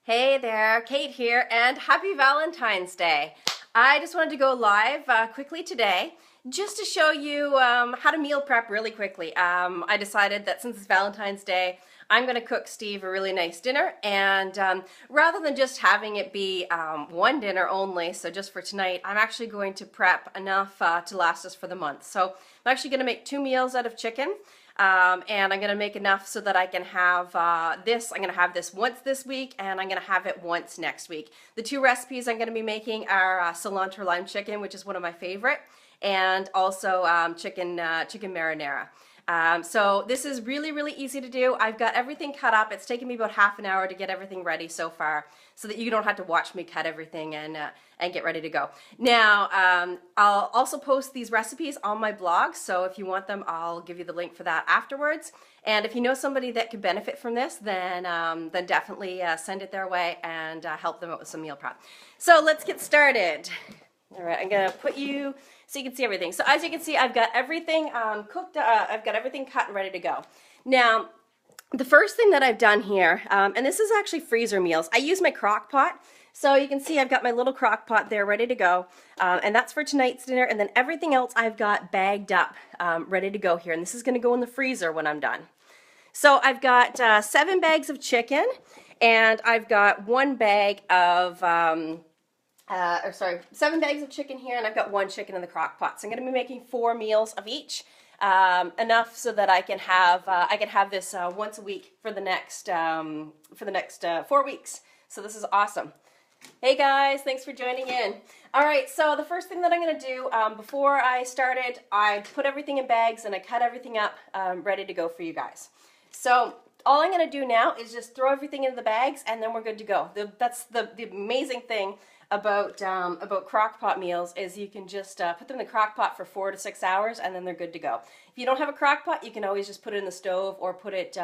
Hey there, Kate here, and happy Valentine's Day. I just wanted to go live quickly today just to show you how to meal prep really quickly. I decided that since it's Valentine's Day, I'm going to cook Steve a really nice dinner, and rather than just having it be one dinner only, so just for tonight, I'm actually going to prep enough to last us for the month. So I'm actually going to make 2 meals out of chicken. And I'm going to make enough so that I can have this. I'm going to have this once this week, and I'm going to have it once next week. The 2 recipes I'm going to be making are cilantro lime chicken, which is one of my favorite, and also chicken marinara. So this is really, really easy to do. I've got everything cut up. It's taken me about half an hour to get everything ready so far, so that you don't have to watch me cut everything and get ready to go. Now, I'll also post these recipes on my blog, so if you want them, I'll give you the link for that afterwards. And if you know somebody that could benefit from this, then definitely send it their way and help them out with some meal prep. So let's get started. All right, I'm gonna put you so you can see everything. So as you can see, I've got everything cooked. I've got everything cut and ready to go. Now, the first thing that I've done here, and this is actually freezer meals. I use my crock pot. So you can see I've got my little crock pot there ready to go, and that's for tonight's dinner, and then everything else I've got bagged up, ready to go here, and this is gonna go in the freezer when I'm done. So I've got 7 bags of chicken, and I've got 1 bag of 7 bags of chicken here, and I've got 1 chicken in the crock pot. So I'm going to be making 4 meals of each, enough so that I can have this once a week for the next 4 weeks. So this is awesome. Hey guys, thanks for joining in. All right, so the first thing that I'm going to do before I started, I put everything in bags and I cut everything up, ready to go for you guys. So all I'm going to do now is just throw everything into the bags, and then we're good to go. That's the amazing thing about crock pot meals is you can just put them in the crock pot for 4 to 6 hours, and then they're good to go. If you don't have a crock pot, you can always just put it in the stove or put it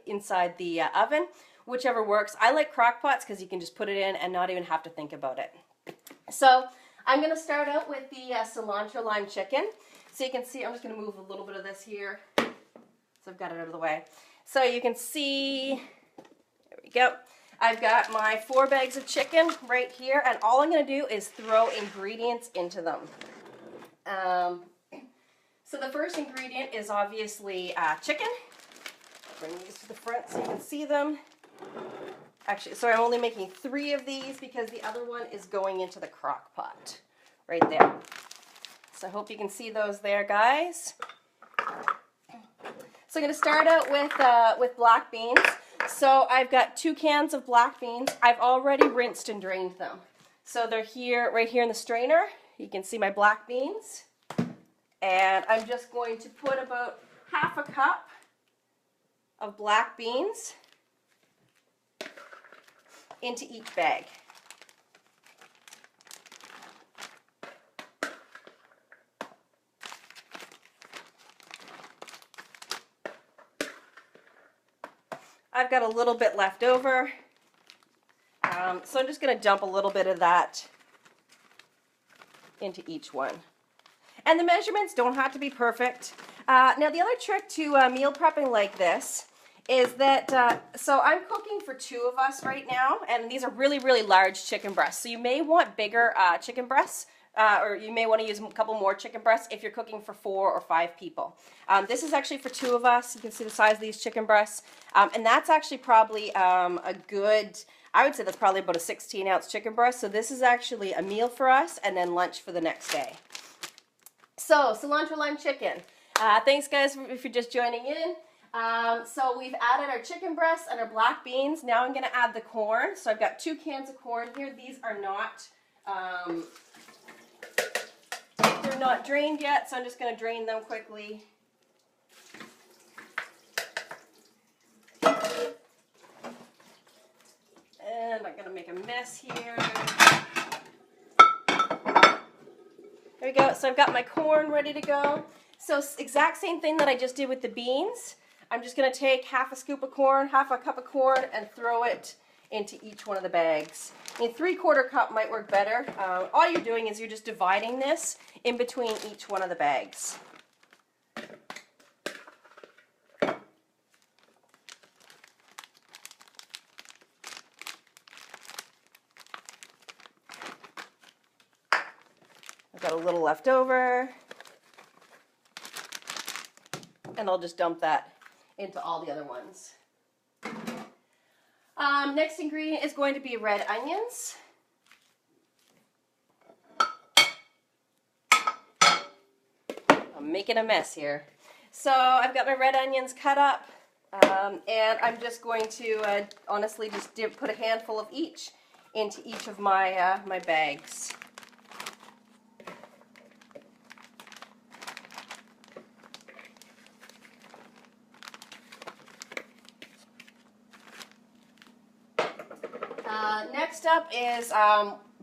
inside the oven, whichever works. I like crock pots because you can just put it in and not even have to think about it. So I'm going to start out with the cilantro lime chicken. So you can see, I'm just going to move a little bit of this here, so I've got it out of the way. So you can see, there we go. I've got my 4 bags of chicken right here, and all I'm going to do is throw ingredients into them. So the first ingredient is obviously chicken. Bring these to the front so you can see them. Actually, sorry, I'm only making 3 of these because the other one is going into the crock pot right there. So I hope you can see those there, guys. So I'm going to start out with black beans. So I've got 2 cans of black beans. I've already rinsed and drained them. So they're here, right here in the strainer. You can see my black beans. And I'm just going to put about half a cup of black beans into each bag. I've got a little bit left over, so I'm just going to dump a little bit of that into each one. And the measurements don't have to be perfect. Now the other trick to meal prepping like this is that, so I'm cooking for 2 of us right now, and these are really, really large chicken breasts. So you may want bigger chicken breasts, or you may want to use a couple more chicken breasts if you're cooking for 4 or 5 people. This is actually for 2 of us. You can see the size of these chicken breasts. And that's actually probably a good, I would say that's probably about a 16-ounce chicken breast. So this is actually a meal for us and then lunch for the next day. So cilantro lime chicken. Thanks guys if you're just joining in. So we've added our chicken breasts and our black beans. Now I'm going to add the corn. So I've got 2 cans of corn here. These are not they're not drained yet, so I'm just going to drain them quickly. And I'm going to make a mess here. There we go. So I've got my corn ready to go. So exact same thing that I just did with the beans. I'm just going to take half a scoop of corn, half a cup of corn, and throw it into each one of the bags. A 3/4 cup might work better. All you're doing is you're just dividing this in between each one of the bags. got a little left over. And I'll just dump that into all the other ones. Next ingredient is going to be red onions. I'm making a mess here. So I've got my red onions cut up, and I'm just going to honestly just put a handful of each into each of my, my bags. Next up is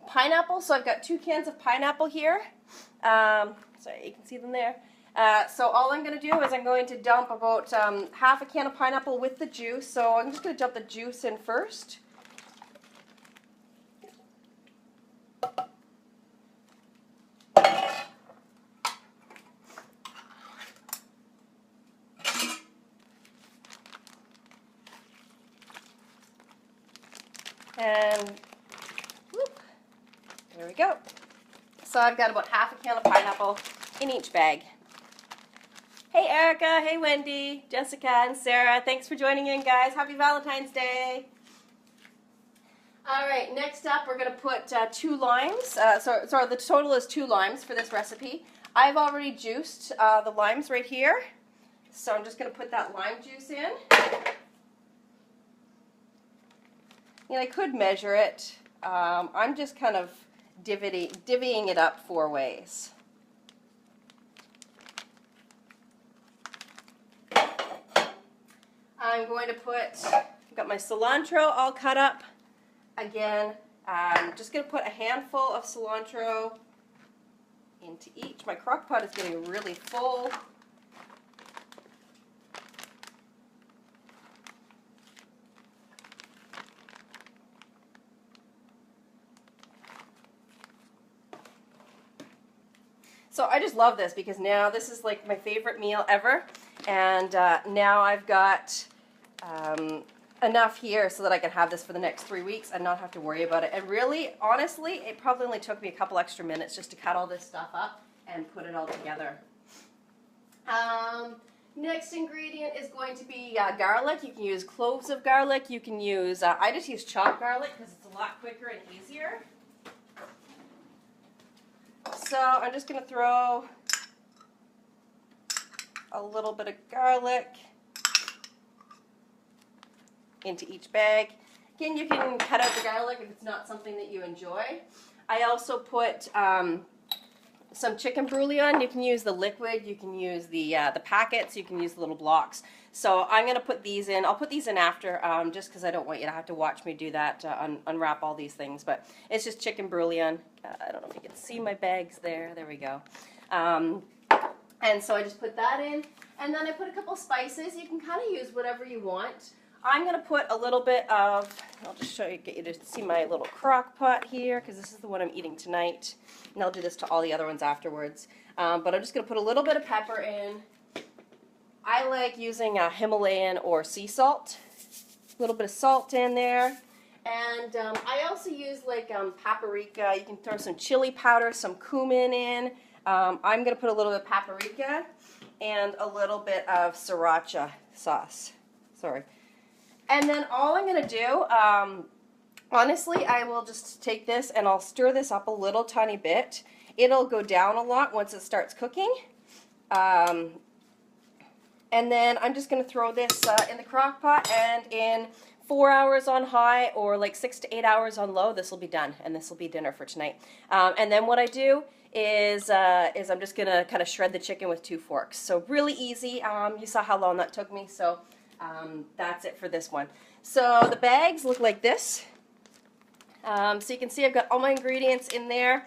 pineapple. So I've got 2 cans of pineapple here. Sorry, you can see them there. So all I'm going to do is I'm going to dump about half a can of pineapple with the juice. So I'm just going to dump the juice in first. And whoop, there we go. So I've got about half a can of pineapple in each bag. Hey Erica, hey Wendy, Jessica and Sarah, thanks for joining in guys. Happy Valentine's Day. Alright, next up we're going to put 2 limes. Sorry, the total is 2 limes for this recipe. I've already juiced the limes right here. So I'm just going to put that lime juice in. And I could measure it. I'm just kind of divvying it up 4 ways. I'm going to I've got my cilantro all cut up. Again, I'm just going to put a handful of cilantro into each. My crock pot is getting really full. So I just love this because now this is like my favorite meal ever, and now I've got enough here so that I can have this for the next 3 weeks and not have to worry about it. And really, honestly, it probably only took me a couple extra minutes just to cut all this stuff up and put it all together. Next ingredient is going to be garlic. You can use cloves of garlic. You can use, I just use chopped garlic because it's a lot quicker and easier. So I'm just going to throw a little bit of garlic into each bag. Again, you can cut out the garlic if it's not something that you enjoy. I also put some chicken bouillon. You can use the liquid, you can use the packets, you can use the little blocks. So I'm going to put these in. I'll put these in after, just because I don't want you to have to watch me do that, unwrap all these things. But it's just chicken bouillon. I don't know if you can see my bags there. There we go. And so I just put that in. And then I put a couple spices. You can kind of use whatever you want. I'm going to put a little bit of, I'll just get you to see my little crock pot here, because this is the one I'm eating tonight. And I'll do this to all the other ones afterwards. But I'm just going to put a little bit of pepper in. I like using Himalayan or sea salt. A little bit of salt in there. And I also use like paprika. You can throw some chili powder, some cumin in. I'm going to put a little bit of paprika and a little bit of sriracha sauce. Sorry. And then all I'm going to do, honestly, I will just take this and I'll stir this up a little tiny bit. It'll go down a lot once it starts cooking. And then I'm just going to throw this in the crock pot, and in 4 hours on high or like 6 to 8 hours on low, this will be done, and this will be dinner for tonight. And then what I do is I'm just going to kind of shred the chicken with 2 forks. So really easy. You saw how long that took me, so that's it for this one. So the bags look like this. So you can see I've got all my ingredients in there,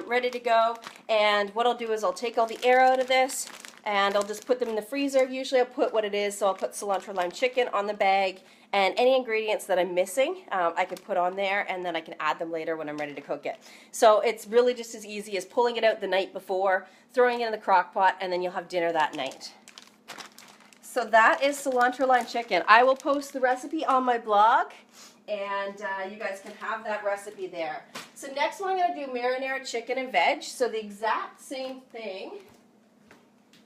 ready to go. And what I'll do is I'll take all the air out of this, and I'll just put them in the freezer. Usually I'll put what it is, so I'll put cilantro lime chicken on the bag, and any ingredients that I'm missing I can put on there, and then I can add them later when I'm ready to cook it. So it's really just as easy as pulling it out the night before, throwing it in the crock pot, and then you'll have dinner that night. So that is cilantro lime chicken. I will post the recipe on my blog, and you guys can have that recipe there. So next one I'm going to do marinara chicken and veg. So the exact same thing.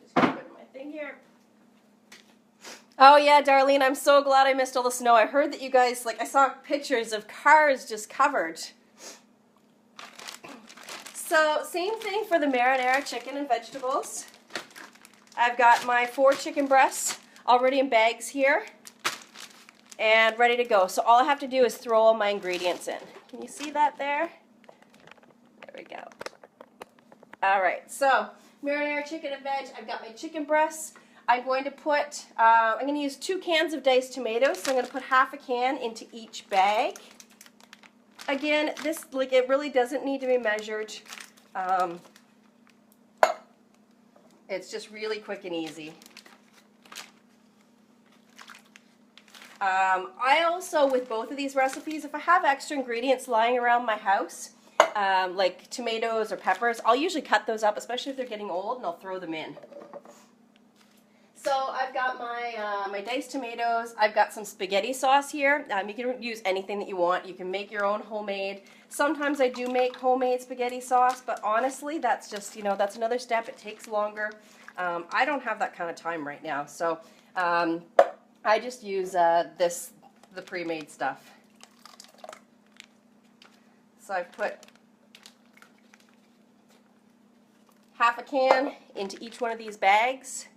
Just going to put my thing here. Oh yeah, Darlene, I'm so glad I missed all the snow. I heard that you guys, like, I saw pictures of cars just covered. So same thing for the marinara chicken and vegetables. I've got my 4 chicken breasts already in bags here and ready to go. So all I have to do is throw all my ingredients in. Can you see that there? There we go. All right, so marinara chicken and veg. I've got my chicken breasts. I'm going to put, I'm going to use 2 cans of diced tomatoes, so I'm going to put half a can into each bag. Again, this, like, it really doesn't need to be measured. It's just really quick and easy. I also, with both of these recipes, if I have extra ingredients lying around my house, like tomatoes or peppers, I'll usually cut those up, especially if they're getting old, and I'll throw them in. So I've got my, my diced tomatoes. I've got some spaghetti sauce here. You can use anything that you want. You can make your own homemade. Sometimes I do make homemade spaghetti sauce, but honestly, that's just, you know, that's another step. It takes longer. I don't have that kind of time right now, so I just use the pre-made stuff. So I've put half a can into each one of these bags.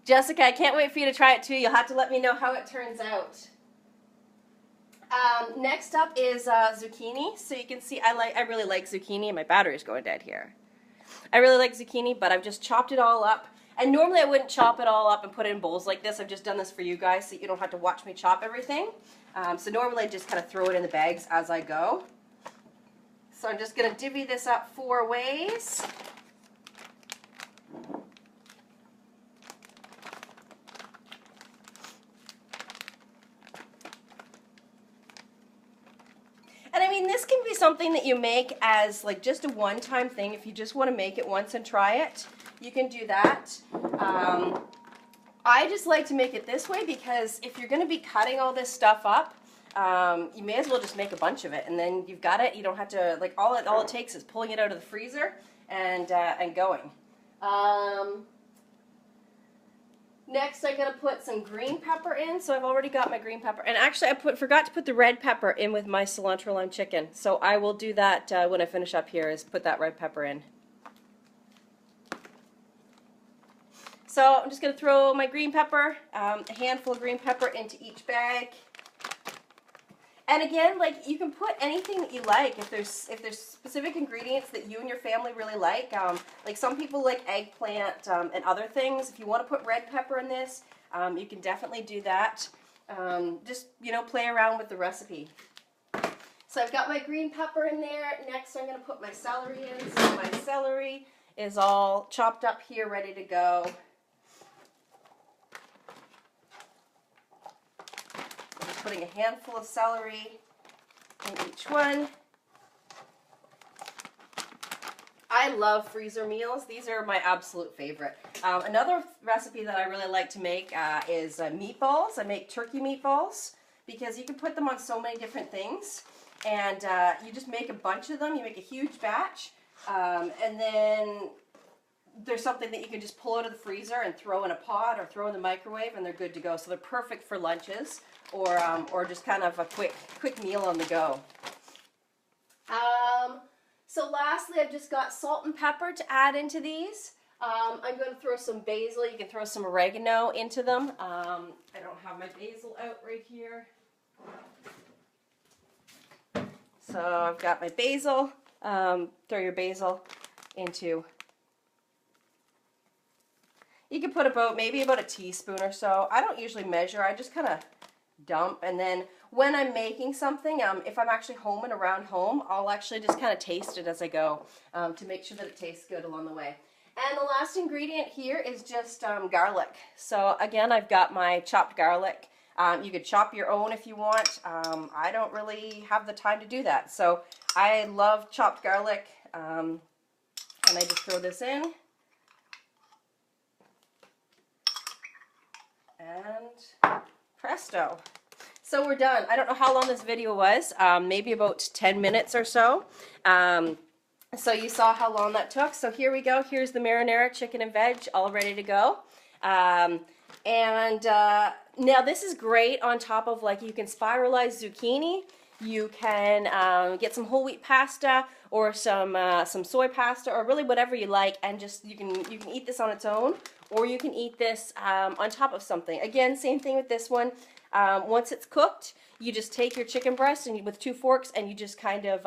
Jessica, I can't wait for you to try it too. You'll have to let me know how it turns out. Next up is zucchini. So you can see I really like zucchini, and my battery's going dead here. I really like zucchini, but I've just chopped it all up. And normally I wouldn't chop it all up and put it in bowls like this. I've just done this for you guys so you don't have to watch me chop everything. So normally I just kind of throw it in the bags as I go. So I'm just going to divvy this up 4 ways. And I mean, this can be something that you make as like just a one-time thing. If you just want to make it once and try it, you can do that. I just like to make it this way because if you're going to be cutting all this stuff up, you may as well just make a bunch of it, and then you've got it. You don't have to, like, all it takes is pulling it out of the freezer and going. Next, I'm going to put some green pepper in. So I've already got my green pepper. And actually, I forgot to put the red pepper in with my cilantro lime chicken. So I will do that when I finish up here, is put that red pepper in. So I'm just going to throw my green pepper, a handful of green pepper into each bag. And again, like, you can put anything that you like. If there's specific ingredients that you and your family really like some people like eggplant and other things. If you want to put red pepper in this, you can definitely do that. Just, you know, play around with the recipe. So I've got my green pepper in there. Next, I'm going to put my celery in. So my celery is all chopped up here, ready to go. Putting a handful of celery in each one. I love freezer meals. These are my absolute favorite. Another recipe that I really like to make is meatballs. I make turkey meatballs because you can put them on so many different things, and you just make a bunch of them. You make a huge batch, and then there's something that you can just pull out of the freezer and throw in a pot or throw in the microwave, and they're good to go. So they're perfect for lunches or just kind of a quick meal on the go. So lastly, I've just got salt and pepper to add into these. I'm going to throw some basil. You can throw some oregano into them. I don't have my basil out right here. So I've got my basil. Throw your basil into. You can put maybe about a teaspoon or so. I don't usually measure. I just kind of dump, and then when I'm making something, if I'm actually home and around home, I'll actually just kind of taste it as I go to make sure that it tastes good along the way. And the last ingredient here is just garlic. So again, I've got my chopped garlic. You could chop your own if you want. I don't really have the time to do that, so I love chopped garlic, and I just throw this in. And presto. So we're done. I don't know how long this video was, maybe about 10 minutes or so. So you saw how long that took. So here we go. Here's the marinara chicken and veg all ready to go. Now this is great on top of, like, you can spiralize zucchini. You can get some whole wheat pasta or some soy pasta, or really whatever you like, and just you can eat this on its own, or you can eat this on top of something. Again, same thing with this one. Once it's cooked, you just take your chicken breast and with 2 forks, and you just kind of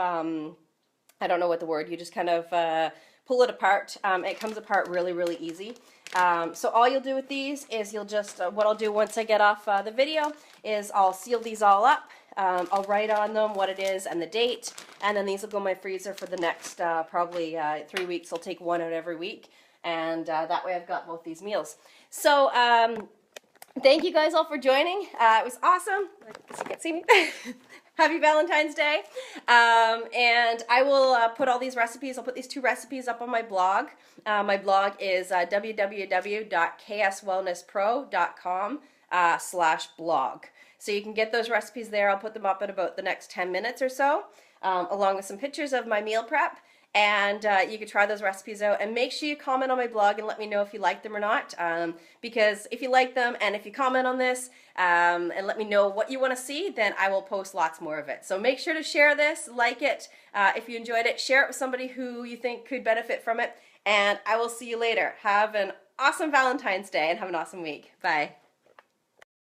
I don't know what the word. You just kind of pull it apart. It comes apart really, really easy. So all you'll do with these is you'll just, what I'll do once I get off the video is I'll seal these all up. I'll write on them what it is and the date, and then these will go in my freezer for the next probably 3 weeks. I'll take one out every week, and that way I've got both these meals. So thank you guys all for joining. It was awesome. I guess you can't see me. Happy Valentine's Day. And I will put all these recipes, I'll put these 2 recipes up on my blog. My blog is www.kswellnesspro.com/blog. So you can get those recipes there. I'll put them up in about the next 10 minutes or so, along with some pictures of my meal prep. And you can try those recipes out, and make sure you comment on my blog and let me know if you like them or not, because if you like them and if you comment on this and let me know what you want to see, then I will post lots more of it. So make sure to share this, like it, if you enjoyed it, share it with somebody who you think could benefit from it, and I will see you later. Have an awesome Valentine's Day and have an awesome week. Bye.